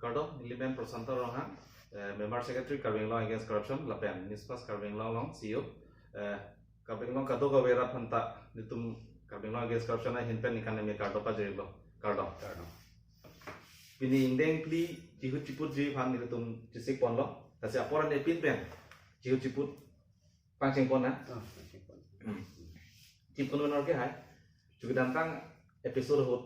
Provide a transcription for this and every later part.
Kardo Niliman Prasanto Ronga, Member Secretary Carving Law Against Corruption, Lapen, Nispas Carving Law Long, CEO, Carving Law Kadoga Vera Panta, Nitum Carving Law Against Corruption, Hinpen Economy Cardo Pajero, Cardo. Pini indeng pli jihut ciput ji pan nitum cisik pon lo, kasi aporan de pin pen, jihut ciput pangceng pon na. Cipun menor ke hai, juga dantang episode hut.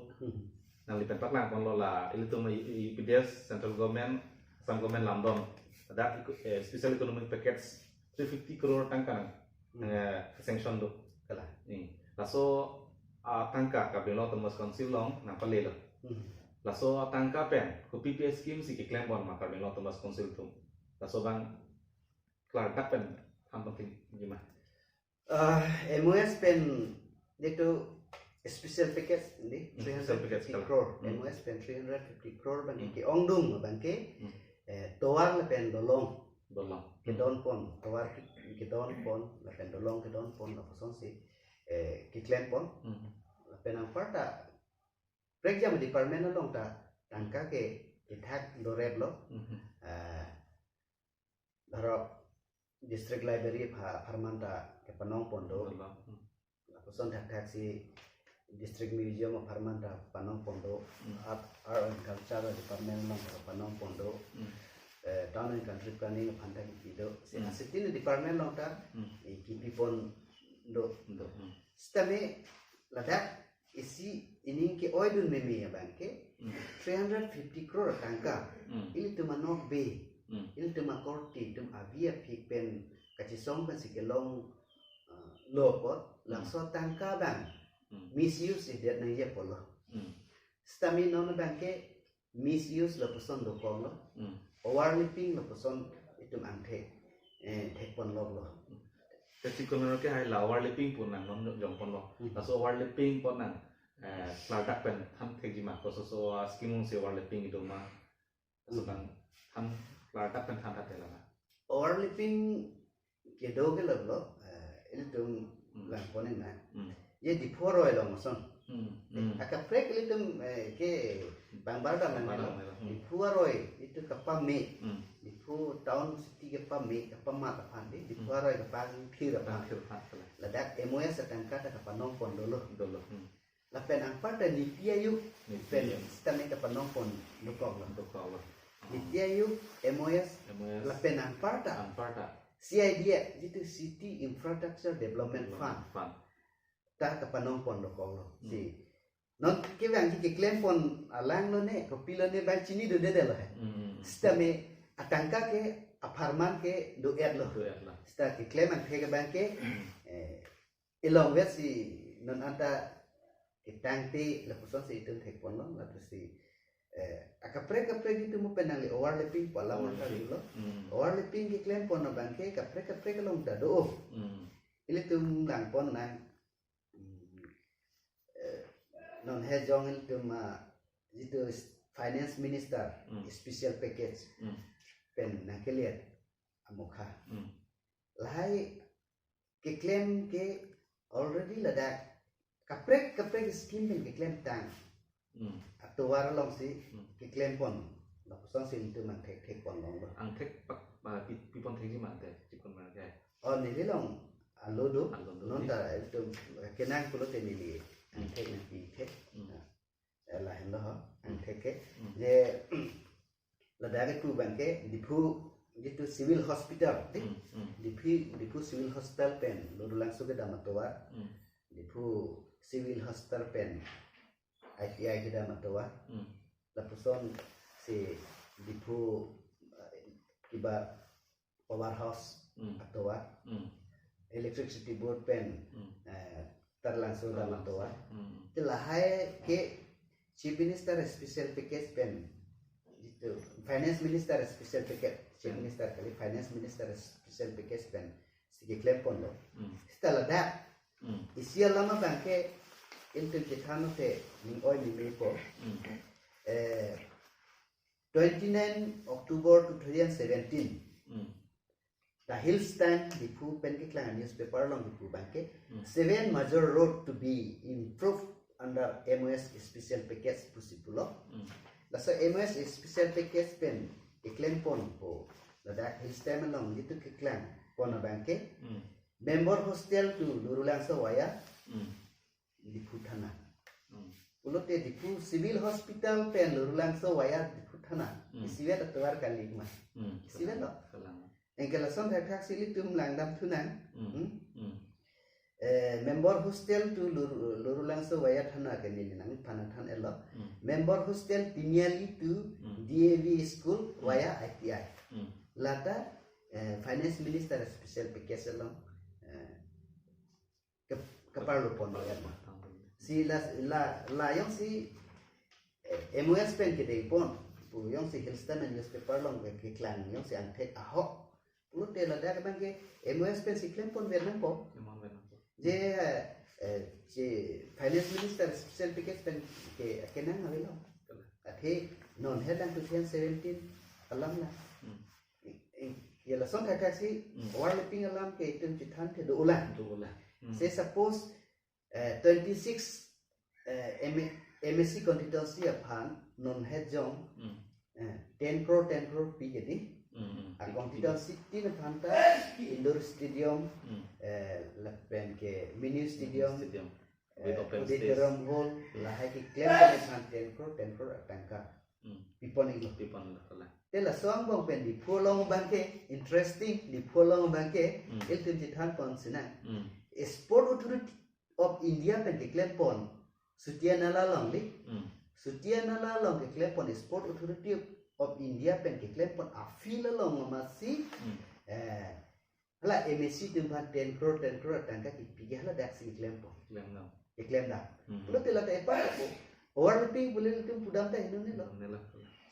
Nang lipen pak lang pon lo la, ini tuh IPDS Central Government, Assam Government London, ada Special Economic Package 350 crore tangka sanction do, kalah. Ni, laso tangka kabelo Thomas Council long nang palelo. Laso tangka pen, ko PPS scheme si kiklaim bon maka belo Thomas Council tu. Laso bang klar tak pen ham penting gimana? MOS pen itu special package ni 350 crore. MOS pen 350 crore bang ke ongdung bang ke toar le pen dolong ke don pon toar ke don pon le pen dolong ke don pon la fason si kiklaim pon le pen ang parta Prekjam department long ta tangka ke ithak doret lo darab district library Parmanta ke Panong Pondo person thak si district museum of Parmanta Panong Pondo art and culture department long Panong Pondo town and country planning Pantak Pido sitin department long ta kipi pon do stame ladak isi ini ke oidun memi ya bangke 350 crore tangka ili tu manok be ili tu makorti tu avia pipen kachisong kan sikelong lopot langsung tangka bang misuse dia na ye polo stami non bangke misuse lo person do kong lo overlapping lo person itu angke thekpon lo Kasi kung ano kaya la overlapping pun nang non jong pon lo. Laso overlapping pon nang kladak pen ham tegi ma. Koso so skimung si overlapping itu ma. So kan ham kladak pen ham hati lah. Overlapping ke do ke lo itu lang ponin na. Ye di poro elo moson. Aka prek itu ke bangbarda man di puaroi itu kapame di pu tahun setiga pame kapama tapande di puaroi kapang phira pa ladak MOS atangka ta kapanong pon dolo la pen ang parta ni piayu pen stame kapanong pon dokong ni piayu MOS la pen ang parta CID itu City Infrastructure Development Fund ta kapanong pon dokong si non ke bang ke claim pon alang lo ne ko pilo ne bang chini do de lo hai stame atangka ke aparman ke do ed lo sta ke claim an ke bang ke ilong wet si non anta ke tangte la person si itu thek pon lo la si akapre gitu mo penang overlapping pala mo ta lo overlapping ke claim pon bang ke kapre ke long da do ile tum dang pon na non hejong itu itu finance minister special package pen nakeliat amokha lahai ke claim ke already ladak kaprek scheme pen ke claim tang atau waralong si ke claim pon la person si itu man tek pon long Ang tek pak pipon tegi mante cipon mana kaya. Oh ni long alodo non ta itu kenang kulo tenili ang tek na tek lah hendak ang tek je ladage tu bangke dipu itu civil hospital dipu civil hospital pen lo langsung ke damatoa dipu civil hospital pen ITI ke damatoa la person si dipu iba powerhouse atau electricity board pen terlangsung dalam toa telah hai ke chief minister special package pen itu finance minister special package chief minister kali finance minister special package pen sigi claim pon lo setelah dah isi lama bangke itu kita te ning oi ni mepo 29 October 2017 the Hillstand dipu pen ke klang newspaper long dipu bangke 7 major road to be improved under MOS special package pusipulo Laso MOS is special package pen iklan pon po ladak hilstem long gitu kiklan pon bangke member hostel tu lurulang so waya di Putana ulote di civil hospital pen lurulang so waya di Putana isiwe tatwar kali mah isiwe lo engkela son thak sili tum langdam thunan member hostel tu lurulang so waya thana ke ni nang phana than elo member hostel tiniali tu DAV school waya ITI lata finance minister special package long keparlu pon ya si la yang si MOS pen ke pon pu yang si Hillston newspaper long ke klan yang si antek ahok lu te la dak bang ke MOS pen si klan pon vernam po je finance minister special package pen ke kenang avelo athe non head 2017 alam la ya la son thak si overlapping alam ke item chithan the ulan say suppose 26 MSc constituency upon non head jong 10 crore pi jadi a constituency tin phanta indoor stadium lapen ke mini stadium with open space auditorium hall la hai ki claim ke 10 crore tangka pipon tela song bong pen di pholong bangke interesting di pholong bangke el tim than pon sina sport authority of India pen declare pon Sutianala long li Sutianala long declare pon sport authority of India pen declare pon afil long masih hala MSc tim phan 10 crore tangka ki pigi hala dak si claim pon claim da lo tela ta epa overlapping boleh tim pudam ta hinun ni lo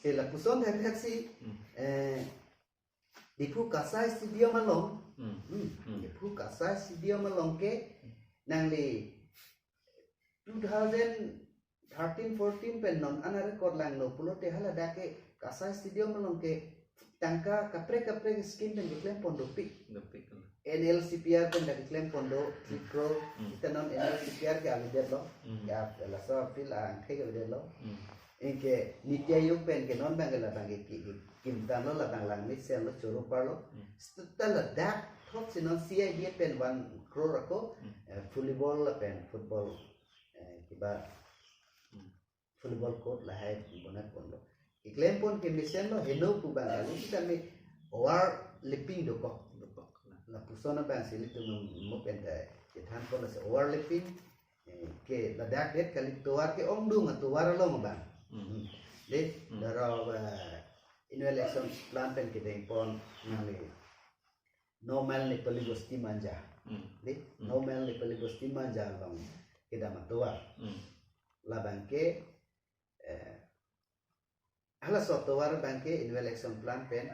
sela puson thak si dipu kasai stadium along dipu kasai stadium along ke nang li 2013-14 pen non anare kor lang no pulo te hala dake kasai stadium along ke tangka kapre skin pen diklaim pondo pik NLCPR pen diklaim pondo 3 crore kita non NLCPR ke alide lo ya la so fil ang ke alide lo inke nitya yug pen ke non bangala bangi kim tan lo la bang lang mi sen lo choro parlo stala dak thok sinon CID pen 1 crore ko volleyball pen football kiba football court la hai bonat pon lo iklem pon ke misen lo heno pu bang lo kita me war lipping do ko la pusona bang sili tu mo pen ke than pon la war lipping ke la dak det kali tuar ke ongdung tuar lo bang de daro annual election plan pen ke pon ngali normal ni peligosti manja de normal ni peligosti manja long kita matua la banke hala software banke annual election plan pen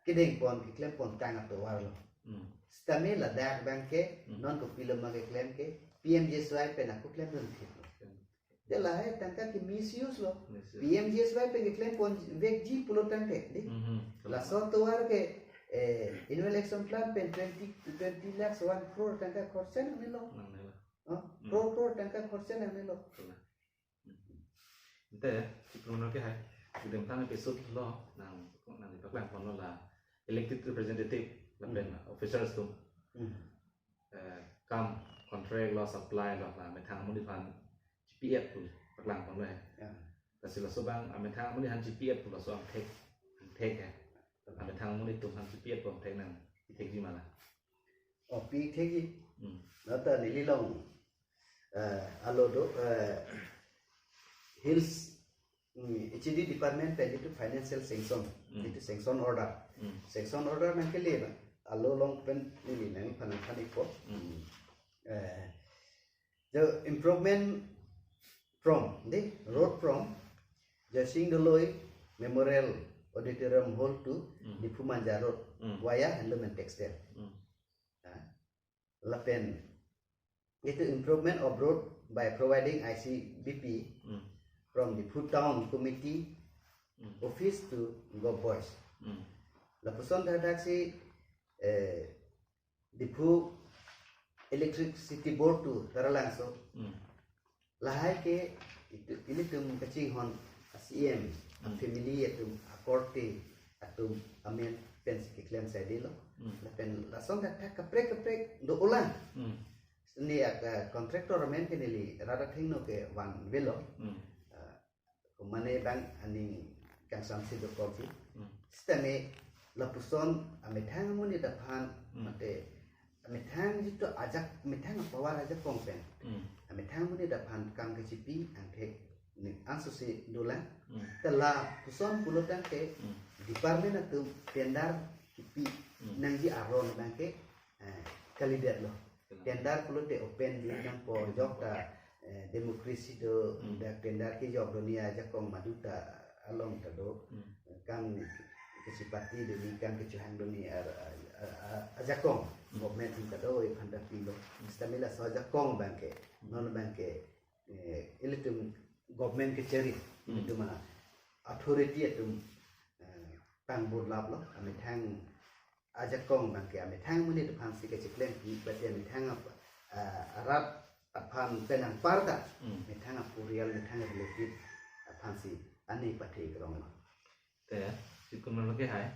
kideng pon ki claim pon tang atowar lo stame la dak banke non ko film ma ke claim ke PMJSY pen aku claim don thik de la hai tangka ki misuse lo PMJSY pen ke claim pon vek ji pulo tangke de la software ke annual election plan pen 20 lakhs 1 crore tangka khorcha ni lo crore tangka khorcha ni lo teipun ke hai udem tang episode lo nang di paklan pon lo la elected representative la pen officers tu kam contract lo supply lo la me thang mun pan GPS tu paklan pon lo hai ta sila so bang me thang mun han GPS tu lo so tek hai me thang mun tu han GPS pon tek nang tek ji mala pi tek ji na ta ni long alo do hills HD department pen itu financial sanction itu sanction order nang ke le alo long pen ni nang phanan khani ko the improvement from the road from Jasing Doloi Memorial Auditorium Hall to Dipu Manja Road via Handloom and Textile Lapen itu improvement of road by providing ICBP from the Food Town Committee office to Go Boys. La person that si the Food Electricity Board to Taralanso. Lahai ke ini tum kecing hon CM family atum akorte atum amen pen siklan saya dilo la pen la son ta kaprek do ulang ni kontraktor amen kenili rada thingno ke wan velo kumane bang ani kang samsi do kopi sisteme la puson amethang muni da phan mate amethang jitu ajak amethang pawar ajak kongpen amethang muni da phan kang ke chipi angke ni ansusi dola tela puson pulutan ke department atum tendar chipi nangji aron bangke kalidat lo tendar pulute open di nang po jokta demokrasi do da tendar ke jok dunia ajak kong maduta along tado kang kesipati demi kang kecuhan dunia ajakong government tado e phanda pilo stamila so ajakong bangke non bangke ilitum government ke ceri itu mana authority atum tang bodlap lo ame thang ajakong bangke ame thang muni depan si ke ciklen ki berarti ame thang arat apam penang parda ame thang apurial ame thang related apam si ani pati kerong te cikun lagi hai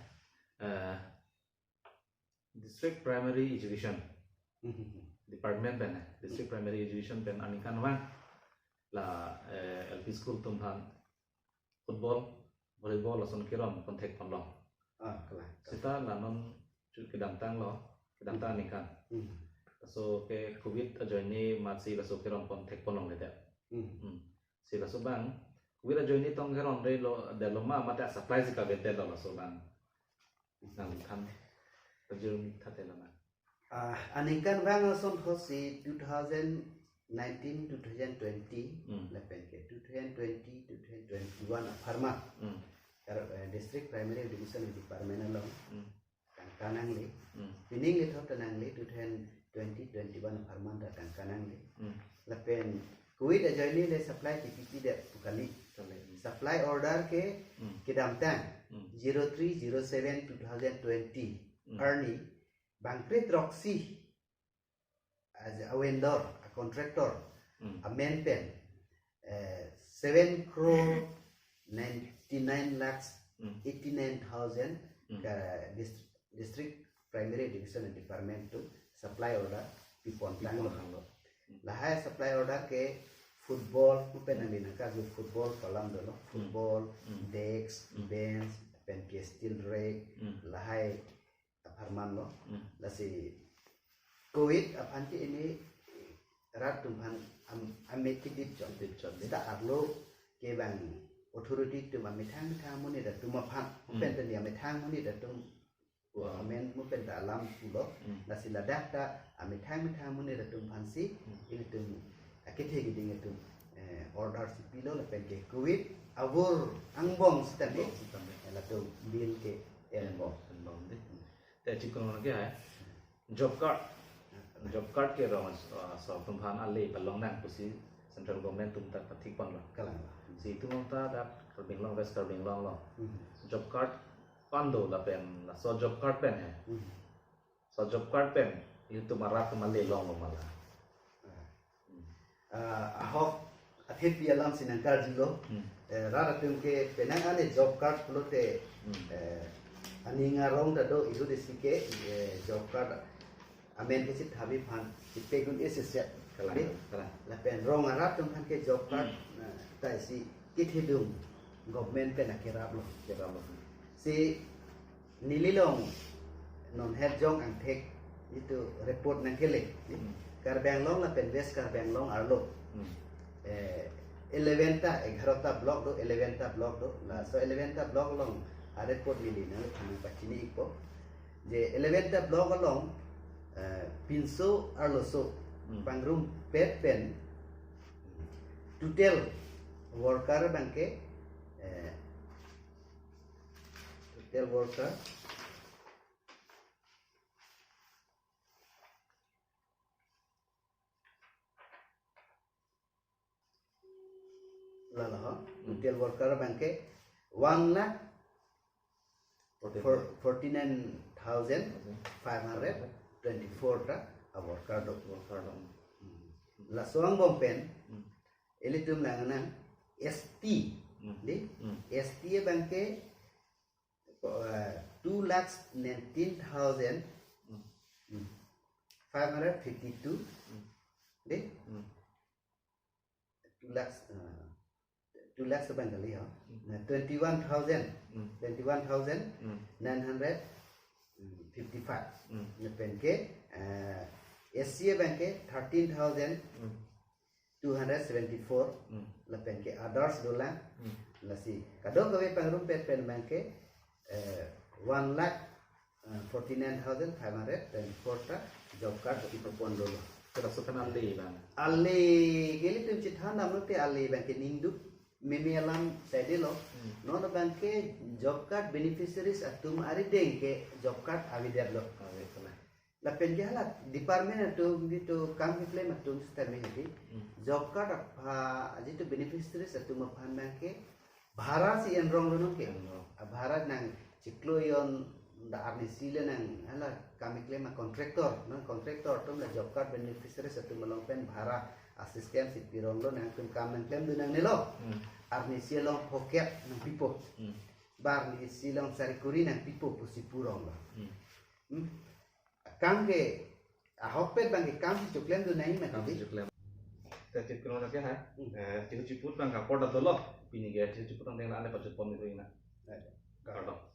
district primary education department ben district primary education ben anikan wan la LP school tumhan football volleyball lason kiron kontek ponlong kala sita lanon kedantang anikan so ke covid ajoini matsi laso kiron kontek ponlong leda si laso bang covid ajoini tong kiron re lo deloma mata supply sika bete lo laso bang nang kan tajum thate lama anikan bang son hosi 2019-2020 lepen ke 2020-2021 pharma karo district primary education department lo kanang le pining le thot nang le 2020-2021 pharma da kanang le lepen kuit ajani le supply PPT de kali supply order ke kidam tang 03/07/2020 early bangkret roxy as a vendor contractor amendment 7 crore 99 lakhs 89,000 district primary education department to supply order pipon tang lahai supply order ke football pen ani naka ju football kolam dolo football decks bench pen ke steel rack lahai aparman lo lasi covid apanti ini rat tumhan ametidip jon da arlo ke bang authority tum amithang muni da tum phan pen tani amithang muni da tum amen mu pen da alam pulo la sila data amithang muni da tum phan si ini tum akithe giding tum order si pilo la pen ke covid avur angbong stane la tum bill ke elbo de te cikun lagi hai job card ke rawang so tumphan alle balong nang pusi central government tum tak pathik pon lo kalang si tu ta da karbing long west karbing long lo job card pando la pen la so job card pen hai so job card pen itu marak malle long lo mala ahok athit pi alam sinangkar jilo rara tum ke penang ane job card pulote ani ngarong da do isu disike job card amen ke sit habi phan ipegun eseset kala la pen rong arat tum phan ke job card tai si kithidum government pen akirap lo si nililong non head jong ang thek itu report nang kele karbang long la pen west karbang long arlo 11ta 11ta block do 11ta block do la so 11ta block long a report mili na thang pachini ipo je 11ta block long pinso arloso pangrum pet pen total worker bangke total worker lalaha total worker bangke 1,49,524 ta worker do la soang bom pen elitum langanan ST Di STA Bank ke 2,19,552 di 2 lakhs sebanyak kali ya. Nah, 21,955. Lepen ke SCA Bank ke 13,274. Lepen ke others dolang. Lasi kadang kami pengrum pen bank ke 1,49,504 job card itu pun dulu. Kerasukan alih bang. Ali gili tu cita namun te ali bank ke nindu memialam saya lo. Nona bank ke job card beneficiaries atum ari deng ke job card awider lo. La penjalat department atum gitu kami claim atum sistem ini job card apa itu beneficiaries atum apa bank ke bahara si enrong lo ke bahara nang ciklo yon da arni sila nang ala kami claim kontraktor non kontraktor tum la job card beneficiaries atum melongpen bahara asisten si pirong lo nang tum kami claim do nang nelo arni silong poket nang pipo bar ni silong sarikuri nang pipo pusi purong lo kam ke ahopet bang ke kam si claim do nang mati Tapi kalau nak ya, tiga ciput bang kapor dah tolong, pini gaya tiga ciput yang tinggal ane pacet pom itu ina. Kalau